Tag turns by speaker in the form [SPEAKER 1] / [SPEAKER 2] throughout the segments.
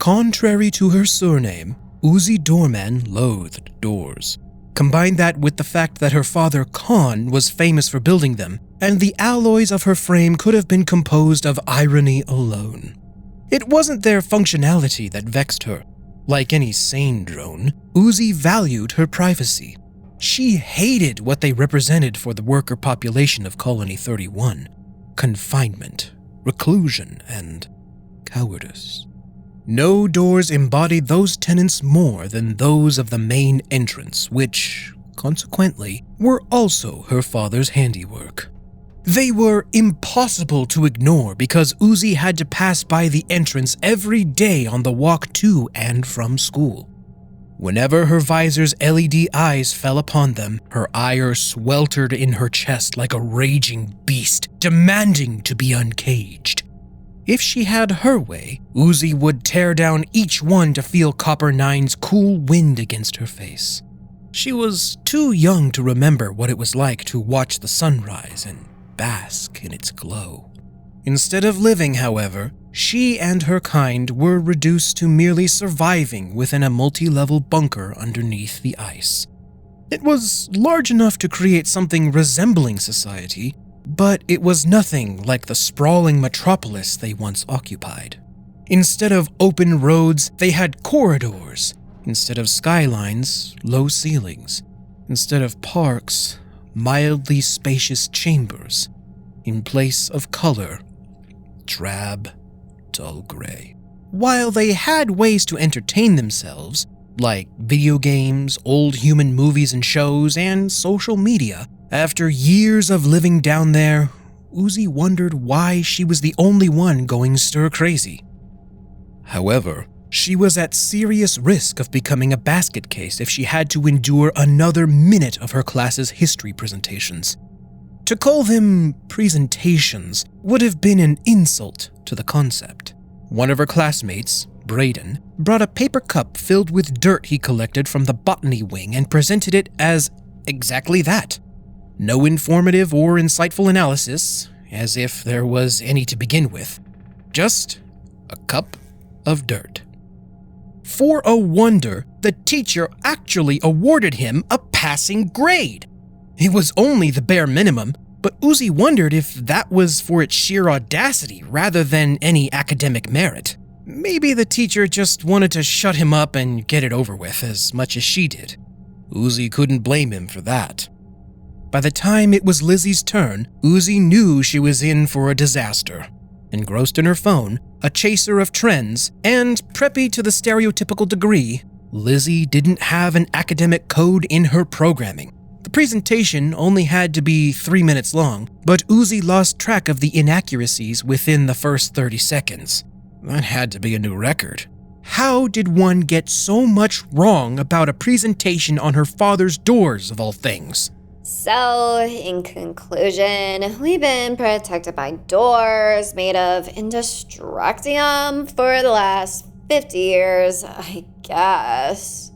[SPEAKER 1] Contrary to her surname, Uzi Doorman loathed doors. Combine that with the fact that her father Khan was famous for building them, and the alloys of her frame could have been composed of irony alone. It wasn't their functionality that vexed her. Like any sane drone, Uzi valued her privacy. She hated what they represented for the worker population of Colony 31: confinement, reclusion, and cowardice. No doors embodied those tenets more than those of the main entrance, which, consequently, were also her father's handiwork. They were impossible to ignore because Uzi had to pass by the entrance every day on the walk to and from school. Whenever her visor's LED eyes fell upon them, her ire sweltered in her chest like a raging beast, demanding to be uncaged. If she had her way, Uzi would tear down each one to feel Copper 9's cool wind against her face. She was too young to remember what it was like to watch the sunrise and bask in its glow. Instead of living, however, she and her kind were reduced to merely surviving within a multi-level bunker underneath the ice. It was large enough to create something resembling society, but it was nothing like the sprawling metropolis they once occupied. Instead of open roads, they had corridors. Instead of skylines, low ceilings. Instead of parks, mildly spacious chambers. In place of color, drab, dull gray. While they had ways to entertain themselves, like video games, old human movies and shows, and social media, after years of living down there, Uzi wondered why she was the only one going stir-crazy. However, she was at serious risk of becoming a basket case if she had to endure another minute of her class's history presentations. To call them presentations would have been an insult to the concept. One of her classmates, Braden, brought a paper cup filled with dirt he collected from the botany wing and presented it as exactly that. No informative or insightful analysis, as if there was any to begin with. Just a cup of dirt. For a wonder, the teacher actually awarded him a passing grade. It was only the bare minimum, but Uzi wondered if that was for its sheer audacity rather than any academic merit. Maybe the teacher just wanted to shut him up and get it over with as much as she did. Uzi couldn't blame him for that. By the time it was Lizzie's turn, Uzi knew she was in for a disaster. Engrossed in her phone, a chaser of trends, and preppy to the stereotypical degree, Lizzy didn't have an academic code in her programming. The presentation only had to be 3 minutes long, but Uzi lost track of the inaccuracies within the first 30 seconds. That had to be a new record. How did one get so much wrong about a presentation on her father's doors, of all things?
[SPEAKER 2] So, in conclusion, we've been protected by doors made of indestructium for the last 50 years, I guess.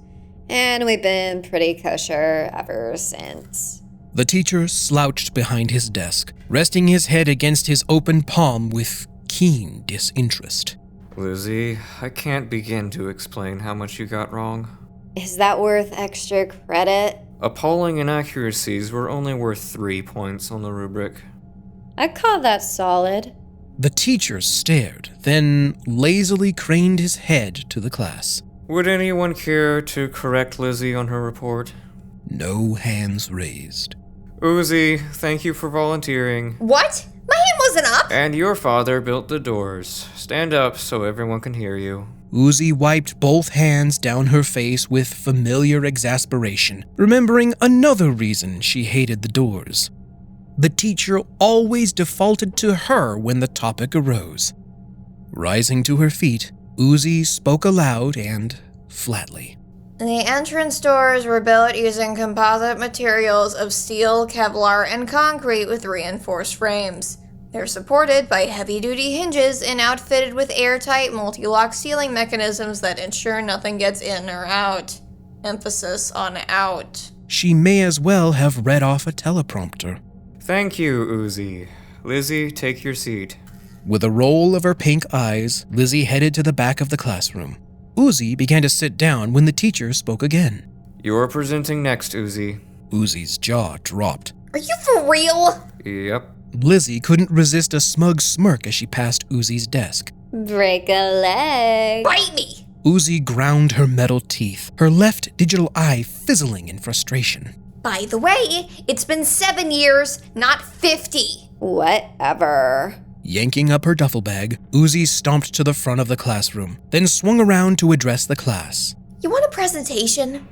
[SPEAKER 2] And we've been pretty kosher ever since.
[SPEAKER 1] The teacher slouched behind his desk, resting his head against his open palm with keen disinterest.
[SPEAKER 3] Lizzy, I can't begin to explain how much you got wrong.
[SPEAKER 2] Is that worth extra credit?
[SPEAKER 3] Appalling inaccuracies were only worth 3 points on the rubric.
[SPEAKER 2] I'd call that solid.
[SPEAKER 1] The teacher stared, then lazily craned his head to the class.
[SPEAKER 3] Would anyone care to correct Lizzy on her report?
[SPEAKER 1] No hands raised.
[SPEAKER 3] Uzi, thank you for volunteering.
[SPEAKER 4] What? My hand wasn't up!
[SPEAKER 3] And your father built the doors. Stand up so everyone can hear you.
[SPEAKER 1] Uzi wiped both hands down her face with familiar exasperation, remembering another reason she hated the doors. The teacher always defaulted to her when the topic arose. Rising to her feet, Uzi spoke aloud and flatly.
[SPEAKER 4] The entrance doors were built using composite materials of steel, Kevlar, and concrete with reinforced frames. They're supported by heavy-duty hinges and outfitted with airtight multi-lock sealing mechanisms that ensure nothing gets in or out. Emphasis on out.
[SPEAKER 1] She may as well have read off a teleprompter.
[SPEAKER 3] Thank you, Uzi. Lizzy, take your seat.
[SPEAKER 1] With a roll of her pink eyes, Lizzy headed to the back of the classroom. Uzi began to sit down when the teacher spoke again.
[SPEAKER 3] You're presenting next, Uzi.
[SPEAKER 1] Uzi's jaw dropped.
[SPEAKER 4] Are you for real?
[SPEAKER 3] Yep.
[SPEAKER 1] Lizzy couldn't resist a smug smirk as she passed Uzi's desk.
[SPEAKER 2] Break a leg.
[SPEAKER 4] Bite me!
[SPEAKER 1] Uzi ground her metal teeth, her left digital eye fizzling in frustration.
[SPEAKER 4] By the way, it's been 7 years, not 50.
[SPEAKER 2] Whatever.
[SPEAKER 1] Yanking up her duffel bag, Uzi stomped to the front of the classroom, then swung around to address the class.
[SPEAKER 4] You want a presentation?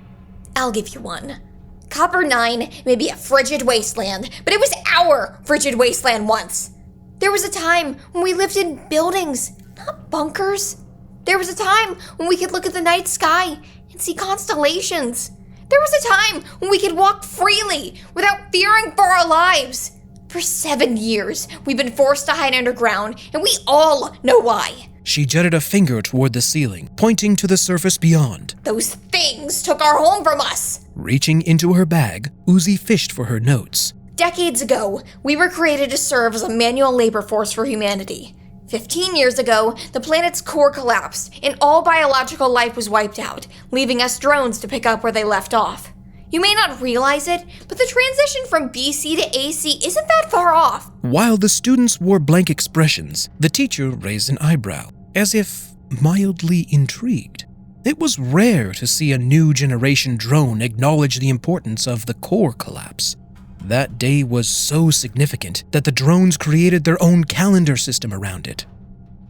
[SPEAKER 4] I'll give you one. Copper 9 may be a frigid wasteland, but it was our frigid wasteland once. There was a time when we lived in buildings, not bunkers. There was a time when we could look at the night sky and see constellations. There was a time when we could walk freely without fearing for our lives. For 7 years, we've been forced to hide underground, and we all know why.
[SPEAKER 1] She jutted a finger toward the ceiling, pointing to the surface beyond.
[SPEAKER 4] Those things took our home from us.
[SPEAKER 1] Reaching into her bag, Uzi fished for her notes.
[SPEAKER 4] Decades ago, we were created to serve as a manual labor force for humanity. 15 years ago, the planet's core collapsed, and all biological life was wiped out, leaving us drones to pick up where they left off. You may not realize it, but the transition from BC to AC isn't that far off.
[SPEAKER 1] While the students wore blank expressions, the teacher raised an eyebrow, as if mildly intrigued. It was rare to see a new generation drone acknowledge the importance of the core collapse. That day was so significant that the drones created their own calendar system around it.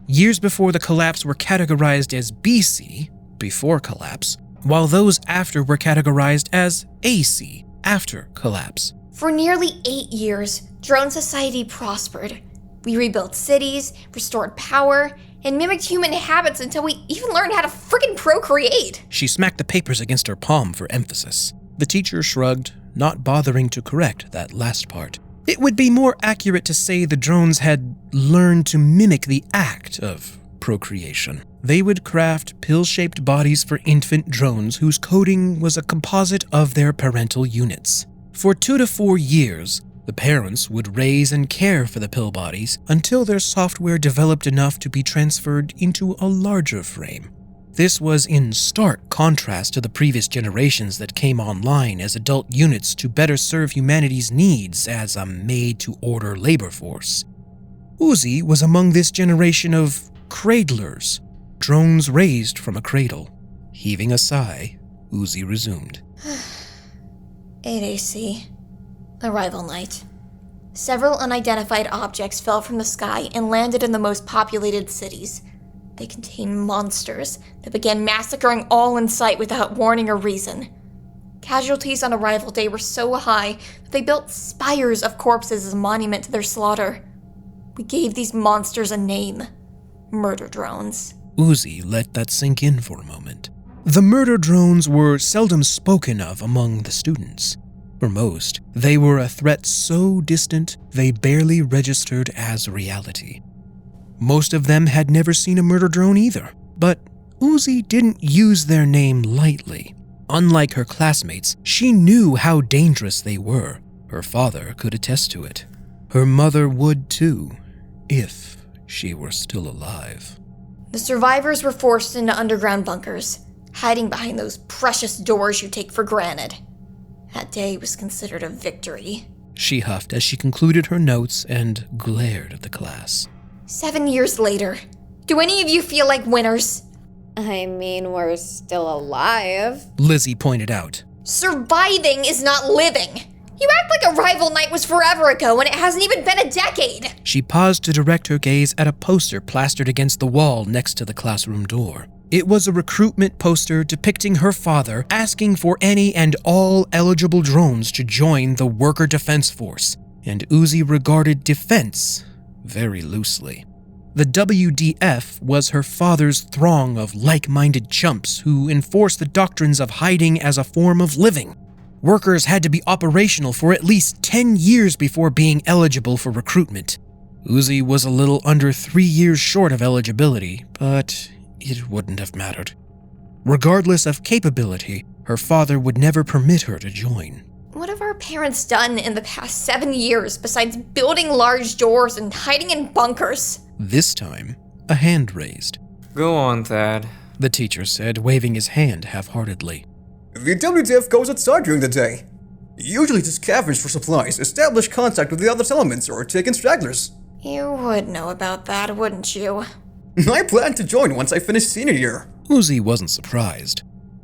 [SPEAKER 1] Years before the collapse were categorized as BC, before collapse, while those after were categorized as AC, after collapse.
[SPEAKER 4] For nearly 8 years, drone society prospered. We rebuilt cities, restored power, and mimicked human habits until we even learned how to frickin' procreate.
[SPEAKER 1] She smacked the papers against her palm for emphasis. The teacher shrugged, not bothering to correct that last part. It would be more accurate to say the drones had learned to mimic the act of procreation. They would craft pill-shaped bodies for infant drones whose coding was a composite of their parental units. For 2 to 4 years, the parents would raise and care for the pill bodies until their software developed enough to be transferred into a larger frame. This was in stark contrast to the previous generations that came online as adult units to better serve humanity's needs as a made-to-order labor force. Uzi was among this generation of cradlers, drones raised from a cradle. Heaving a sigh, Uzi resumed.
[SPEAKER 4] 8 AC. Arrival night. Several unidentified objects fell from the sky and landed in the most populated cities. They contained monsters that began massacring all in sight without warning or reason. Casualties on arrival day were so high that they built spires of corpses as a monument to their slaughter. We gave these monsters a name: murder drones.
[SPEAKER 1] Uzi let that sink in for a moment. The murder drones were seldom spoken of among the students. For most, they were a threat so distant they barely registered as reality. Most of them had never seen a murder drone either, but Uzi didn't use their name lightly. Unlike her classmates, she knew how dangerous they were. Her father could attest to it. Her mother would too, if she were still alive.
[SPEAKER 4] The survivors were forced into underground bunkers, hiding behind those precious doors you take for granted. That day was considered a victory.
[SPEAKER 1] She huffed as she concluded her notes and glared at the class.
[SPEAKER 4] 7 years later, do any of you feel like winners?
[SPEAKER 2] I mean, we're still alive.
[SPEAKER 1] Lizzy pointed out.
[SPEAKER 4] Surviving is not living. You act like arrival night was forever ago and it hasn't even been a decade.
[SPEAKER 1] She paused to direct her gaze at a poster plastered against the wall next to the classroom door. It was a recruitment poster depicting her father asking for any and all eligible drones to join the Worker Defense Force, and Uzi regarded defense very loosely. The WDF was her father's throng of like-minded chumps who enforced the doctrines of hiding as a form of living. Workers had to be operational for at least 10 years before being eligible for recruitment. Uzi was a little under 3 years short of eligibility, but it wouldn't have mattered. Regardless of capability, her father would never permit her to join.
[SPEAKER 4] What have our parents done in the past 7 years besides building large doors and hiding in bunkers?
[SPEAKER 1] This time, a hand raised.
[SPEAKER 3] Go on, Thad.
[SPEAKER 1] The teacher said, waving his hand half-heartedly.
[SPEAKER 5] The WTF goes outside during the day. Usually to scavenge for supplies, establish contact with the other settlements, or take in stragglers.
[SPEAKER 4] You would know about that, wouldn't you?
[SPEAKER 5] I plan to join once I finish senior year.
[SPEAKER 1] Uzi wasn't surprised.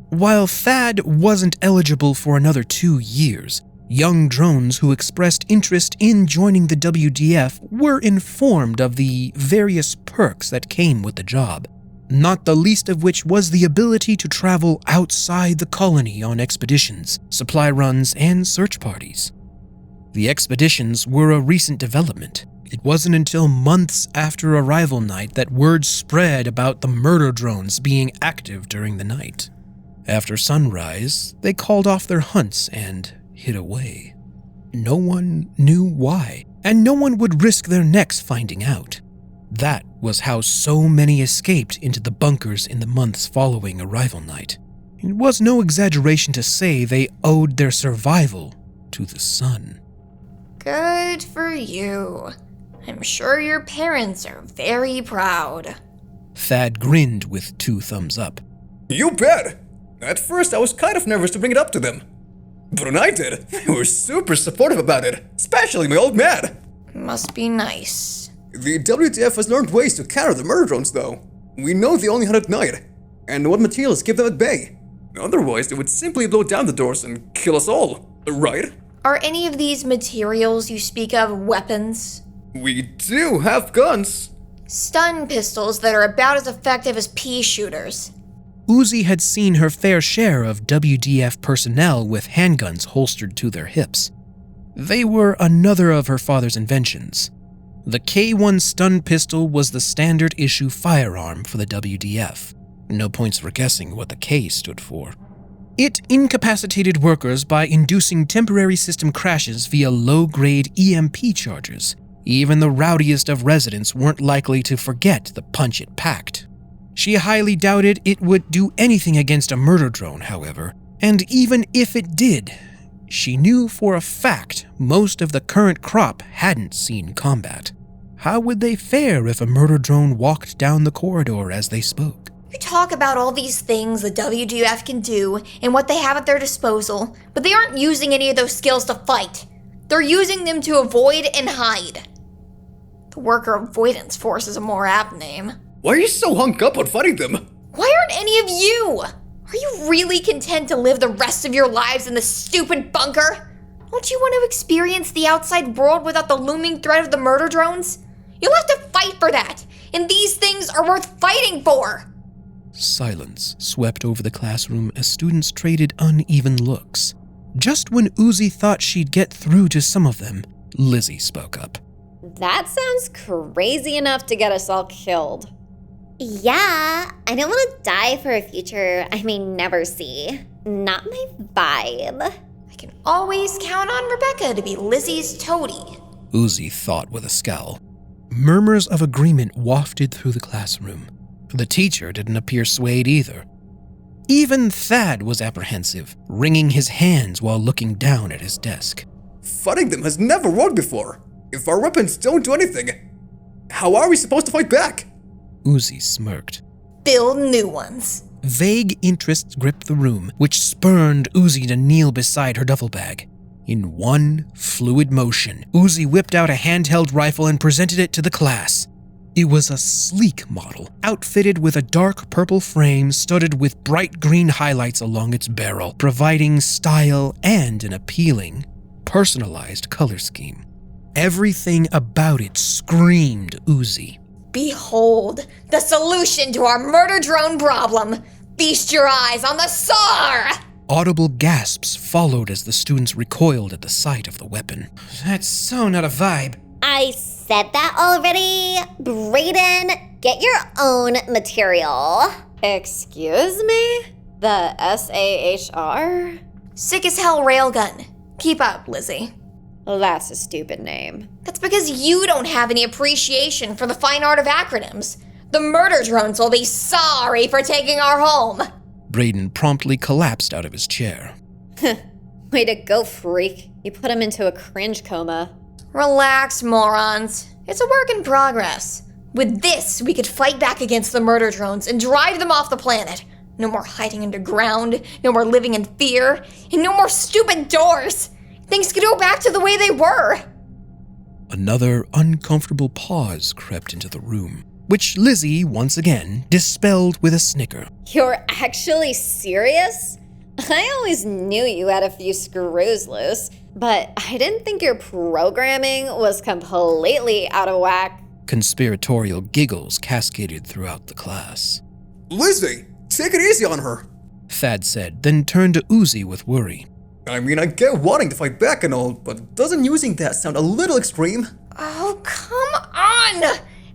[SPEAKER 1] While Thad wasn't eligible for another 2 years, young drones who expressed interest in joining the WDF were informed of the various perks that came with the job, not the least of which was the ability to travel outside the colony on expeditions, supply runs, and search parties. The expeditions were a recent development. It wasn't until months after arrival night that word spread about the murder drones being active during the night. After sunrise, they called off their hunts and hid away. No one knew why, and no one would risk their necks finding out. That was how so many escaped into the bunkers in the months following arrival night. It was no exaggeration to say they owed their survival to the sun.
[SPEAKER 4] Good for you. I'm sure your parents are very proud.
[SPEAKER 1] Thad grinned with 2 thumbs up.
[SPEAKER 5] You bet! At first I was kind of nervous to bring it up to them. But when I did, they were super supportive about it, especially my old man.
[SPEAKER 4] Must be nice.
[SPEAKER 5] The WTF has learned ways to counter the murder drones, though. We know they only hunt at night, and what materials keep them at bay. Otherwise, they would simply blow down the doors and kill us all, right?
[SPEAKER 4] Are any of these materials you speak of weapons?
[SPEAKER 5] We do have guns.
[SPEAKER 4] Stun pistols that are about as effective as pea shooters.
[SPEAKER 1] Uzi had seen her fair share of WDF personnel with handguns holstered to their hips. They were another of her father's inventions. The K1 stun pistol was the standard issue firearm for the WDF. No points for guessing what the K stood for. It incapacitated workers by inducing temporary system crashes via low-grade EMP charges. Even the rowdiest of residents weren't likely to forget the punch it packed. She highly doubted it would do anything against a murder drone, however, and even if it did, she knew for a fact most of the current crop hadn't seen combat. How would they fare if a murder drone walked down the corridor as they spoke?
[SPEAKER 4] You talk about all these things the WDF can do and what they have at their disposal, but they aren't using any of those skills to fight. They're using them to avoid and hide. The Worker Avoidance Force is a more apt name.
[SPEAKER 5] Why are you so hung up on fighting them?
[SPEAKER 4] Why aren't any of you? Are you really content to live the rest of your lives in this stupid bunker? Don't you want to experience the outside world without the looming threat of the murder drones? You'll have to fight for that, and these things are worth fighting for.
[SPEAKER 1] Silence swept over the classroom as students traded uneven looks. Just when Uzi thought she'd get through to some of them, Lizzy spoke up.
[SPEAKER 2] That sounds crazy enough to get us all killed.
[SPEAKER 6] Yeah, I don't want to die for a future I may never see. Not my vibe.
[SPEAKER 4] I can always count on Rebecca to be Lizzie's toady.
[SPEAKER 1] Uzi thought with a scowl. Murmurs of agreement wafted through the classroom. The teacher didn't appear swayed either. Even Thad was apprehensive, wringing his hands while looking down at his desk.
[SPEAKER 5] Fighting them has never worked before. If our weapons don't do anything, how are we supposed to fight back?
[SPEAKER 1] Uzi smirked.
[SPEAKER 4] Build new ones.
[SPEAKER 1] Vague interests gripped the room, which spurned Uzi to kneel beside her duffel bag. In one fluid motion, Uzi whipped out a handheld rifle and presented it to the class. It was a sleek model, outfitted with a dark purple frame studded with bright green highlights along its barrel, providing style and an appealing, personalized color scheme. Everything about it screamed Uzi.
[SPEAKER 4] Behold, the solution to our murder drone problem. Feast your eyes on the SAR!
[SPEAKER 1] Audible gasps followed as the students recoiled at the sight of the weapon. That's so not a vibe.
[SPEAKER 6] I said that already. Brayden, get your own material.
[SPEAKER 2] Excuse me? The SAHR?
[SPEAKER 4] Sick as hell railgun. Keep up, Lizzie.
[SPEAKER 2] That's a stupid name.
[SPEAKER 4] That's because you don't have any appreciation for the fine art of acronyms. The murder drones will be sorry for taking our home.
[SPEAKER 1] Brayden promptly collapsed out of his chair.
[SPEAKER 2] Way to go, freak. You put him into a cringe coma.
[SPEAKER 4] Relax, morons. It's a work in progress. With this, we could fight back against the murder drones and drive them off the planet. No more hiding underground, no more living in fear, and no more stupid doors. Things could go back to the way they were.
[SPEAKER 1] Another uncomfortable pause crept into the room, which Lizzy once again dispelled with a snicker.
[SPEAKER 2] You're actually serious? I always knew you had a few screws loose, but I didn't think your programming was completely out of whack.
[SPEAKER 1] Conspiratorial giggles cascaded throughout the class.
[SPEAKER 5] Lizzy, take it easy on her.
[SPEAKER 1] Thad said, then turned to Uzi with worry.
[SPEAKER 5] I mean, I get wanting to fight back and all, but doesn't using that sound a little extreme?
[SPEAKER 4] Oh, come on!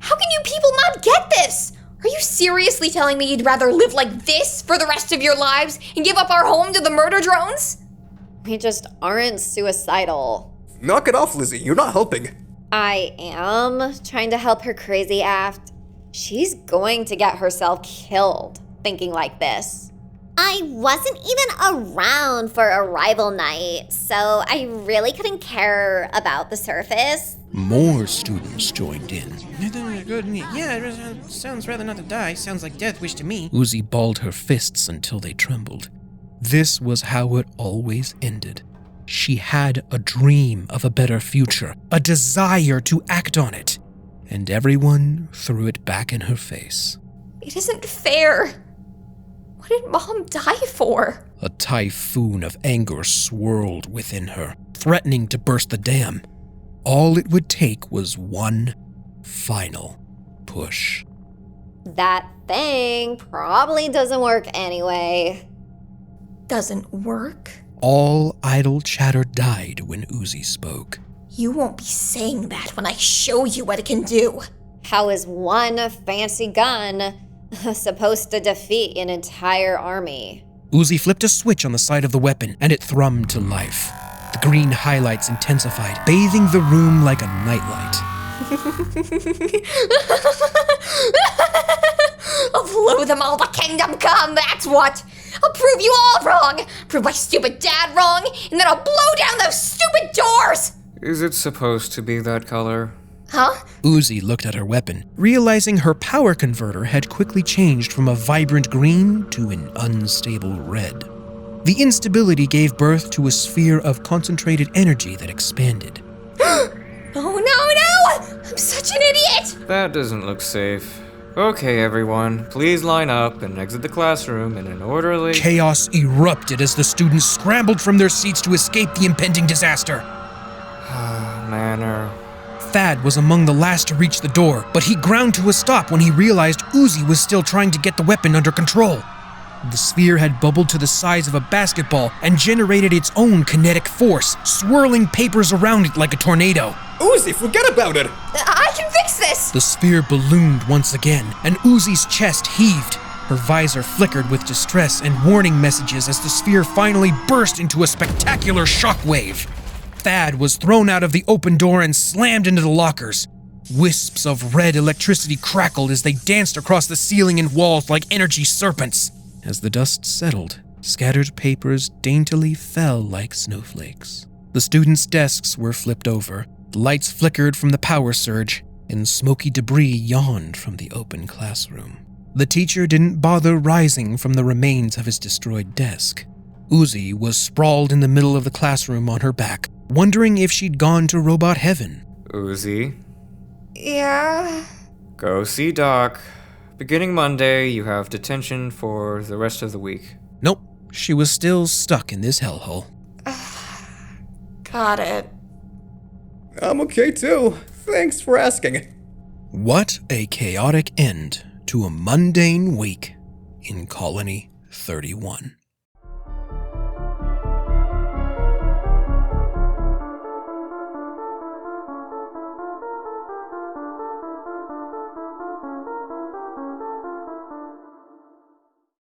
[SPEAKER 4] How can you people not get this? Are you seriously telling me you'd rather live like this for the rest of your lives and give up our home to the murder drones?
[SPEAKER 2] We just aren't suicidal.
[SPEAKER 5] Knock it off, Lizzy. You're not helping.
[SPEAKER 2] I am trying to help her crazy aft. She's going to get herself killed thinking like this.
[SPEAKER 6] I wasn't even around for arrival night, so I really couldn't care about the surface.
[SPEAKER 1] More students joined in.
[SPEAKER 7] Yeah, it sounds rather not to die. Sounds like death wish to me.
[SPEAKER 1] Uzi balled her fists until they trembled. This was how it always ended. She had a dream of a better future, a desire to act on it, and everyone threw it back in her face.
[SPEAKER 4] It isn't fair. What did Mom die for?
[SPEAKER 1] A typhoon of anger swirled within her, threatening to burst the dam. All it would take was one final push.
[SPEAKER 2] That thing probably doesn't work anyway.
[SPEAKER 4] Doesn't work?
[SPEAKER 1] All idle chatter died when Uzi spoke.
[SPEAKER 4] You won't be saying that when I show you what it can do.
[SPEAKER 2] How is one fancy gun supposed to defeat an entire army?
[SPEAKER 1] Uzi flipped a switch on the side of the weapon, and it thrummed to life. The green highlights intensified, bathing the room like a nightlight.
[SPEAKER 4] I'll blow them all to kingdom come, that's what! I'll prove you all wrong! Prove my stupid dad wrong, and then I'll blow down those stupid doors!
[SPEAKER 3] Is it supposed to be that color?
[SPEAKER 4] Huh?
[SPEAKER 1] Uzi looked at her weapon, realizing her power converter had quickly changed from a vibrant green to an unstable red. The instability gave birth to a sphere of concentrated energy that expanded.
[SPEAKER 4] Oh no! I'm such an idiot!
[SPEAKER 3] That doesn't look safe. Okay, everyone, please line up and exit the classroom in an orderly...
[SPEAKER 1] Chaos erupted as the students scrambled from their seats to escape the impending disaster.
[SPEAKER 3] Manner.
[SPEAKER 1] Thad was among the last to reach the door, but he ground to a stop when he realized Uzi was still trying to get the weapon under control. The sphere had bubbled to the size of a basketball and generated its own kinetic force, swirling papers around it like a tornado.
[SPEAKER 5] Uzi, forget about it!
[SPEAKER 4] I can fix this!
[SPEAKER 1] The sphere ballooned once again, and Uzi's chest heaved. Her visor flickered with distress and warning messages as the sphere finally burst into a spectacular shockwave. Thad was thrown out of the open door and slammed into the lockers. Wisps of red electricity crackled as they danced across the ceiling and walls like energy serpents. As the dust settled, scattered papers daintily fell like snowflakes. The students' desks were flipped over, the lights flickered from the power surge, and smoky debris yawned from the open classroom. The teacher didn't bother rising from the remains of his destroyed desk. Uzi was sprawled in the middle of the classroom on her back, wondering if she'd gone to robot heaven.
[SPEAKER 3] Uzi,
[SPEAKER 4] Yeah?
[SPEAKER 3] go see Doc. Beginning Monday, you have detention for the rest of the week.
[SPEAKER 1] Nope, she was still stuck in this hellhole.
[SPEAKER 4] Got it.
[SPEAKER 5] I'm okay too. Thanks for asking.
[SPEAKER 1] What a chaotic end to a mundane week in Colony 31.